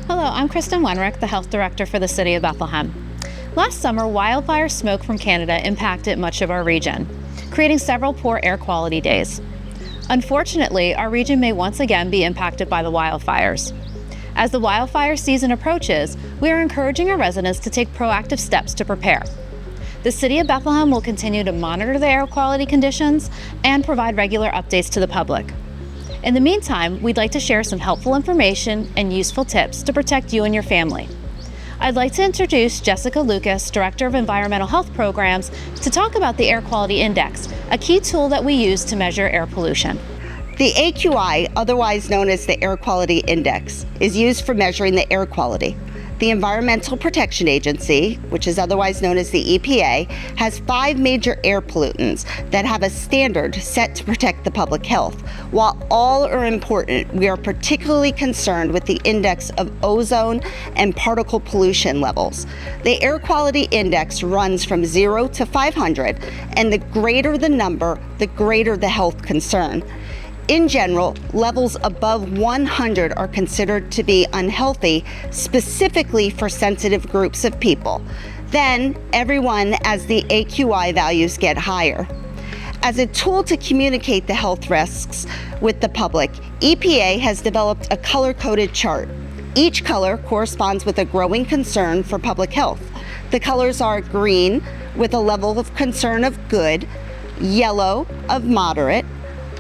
Hello, I'm Kristen Wenrick, the Health Director for the City of Bethlehem. Last summer, wildfire smoke from Canada impacted much of our region, creating several poor air quality days. Unfortunately, our region may once again be impacted by the wildfires. As the wildfire season approaches, we are encouraging our residents to take proactive steps to prepare. The City of Bethlehem will continue to monitor the air quality conditions and provide regular updates to the public. In the meantime, we'd like to share some helpful information and useful tips to protect you and your family. I'd like to introduce Jessica Lucas, Director of Environmental Health Programs, to talk about the Air Quality Index, a key tool that we use to measure air pollution. The AQI, otherwise known as the Air Quality Index, is used for measuring the air quality. The Environmental Protection Agency, which is otherwise known as the EPA, has 5 major air pollutants that have a standard set to protect the public health. While all are important, we are particularly concerned with the index of ozone and particle pollution levels. The Air Quality Index runs from 0 to 500, and the greater the number, the greater the health concern. In general, levels above 100 are considered to be unhealthy, specifically for sensitive groups of people. Then, everyone as the AQI values get higher. As a tool to communicate the health risks with the public, EPA has developed a color-coded chart. Each color corresponds with a growing concern for public health. The colors are green, with a level of concern of good, yellow, of moderate,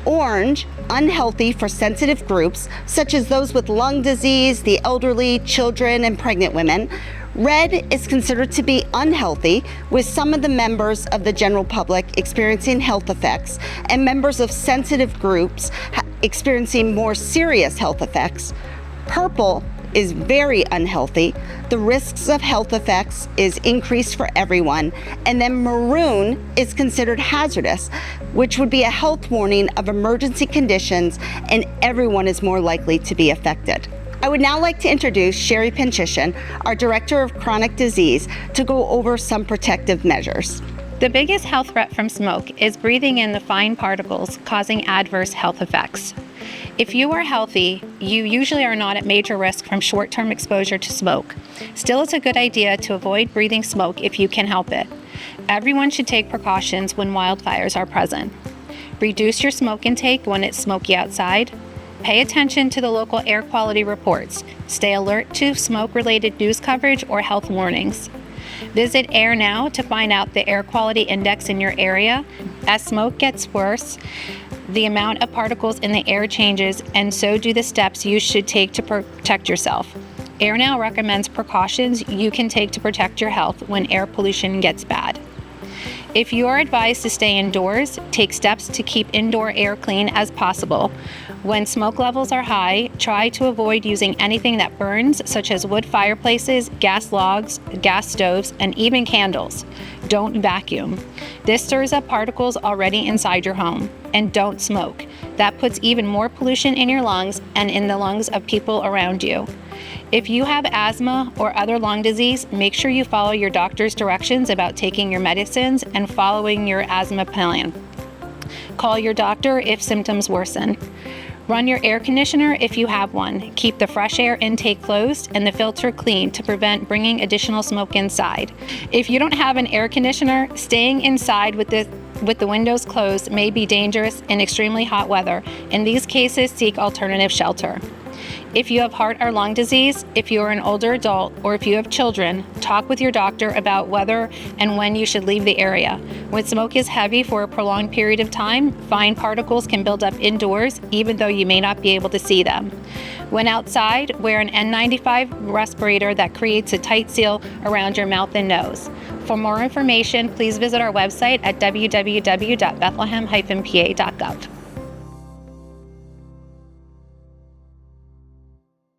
orange, unhealthy for sensitive groups, such as those with lung disease, the elderly, children, and pregnant women. Red is considered to be unhealthy, with some of the members of the general public experiencing health effects, and members of sensitive groups experiencing more serious health effects. Purple is very unhealthy. The risks of health effects is increased for everyone. And then maroon is considered hazardous, which would be a health warning of emergency conditions, and everyone is more likely to be affected. I would now like to introduce Sherry Pinchishan, our Director of Chronic Disease, to go over some protective measures. The biggest health threat from smoke is breathing in the fine particles causing adverse health effects. If you are healthy, you usually are not at major risk from short-term exposure to smoke. Still, it's a good idea to avoid breathing smoke if you can help it. Everyone should take precautions when wildfires are present. Reduce your smoke intake when it's smoky outside. Pay attention to the local air quality reports. Stay alert to smoke-related news coverage or health warnings. Visit Air Now to find out the air quality index in your area. As smoke gets worse, the amount of particles in the air changes, and so do the steps you should take to protect yourself. Air Now recommends precautions you can take to protect your health when air pollution gets bad. If you are advised to stay indoors, take steps to keep indoor air clean as possible. When smoke levels are high, try to avoid using anything that burns, such as wood fireplaces, gas logs, gas stoves, and even candles. Don't vacuum. This stirs up particles already inside your home. And don't smoke. That puts even more pollution in your lungs and in the lungs of people around you. If you have asthma or other lung disease, make sure you follow your doctor's directions about taking your medicines and following your asthma plan. Call your doctor if symptoms worsen. Run your air conditioner if you have one. Keep the fresh air intake closed and the filter clean to prevent bringing additional smoke inside. If you don't have an air conditioner, staying inside with the windows closed may be dangerous in extremely hot weather. In these cases, seek alternative shelter. If you have heart or lung disease, if you are an older adult, or if you have children, talk with your doctor about whether and when you should leave the area. When smoke is heavy for a prolonged period of time, fine particles can build up indoors, even though you may not be able to see them. When outside, wear an N95 respirator that creates a tight seal around your mouth and nose. For more information, please visit our website at www.bethlehem-pa.gov.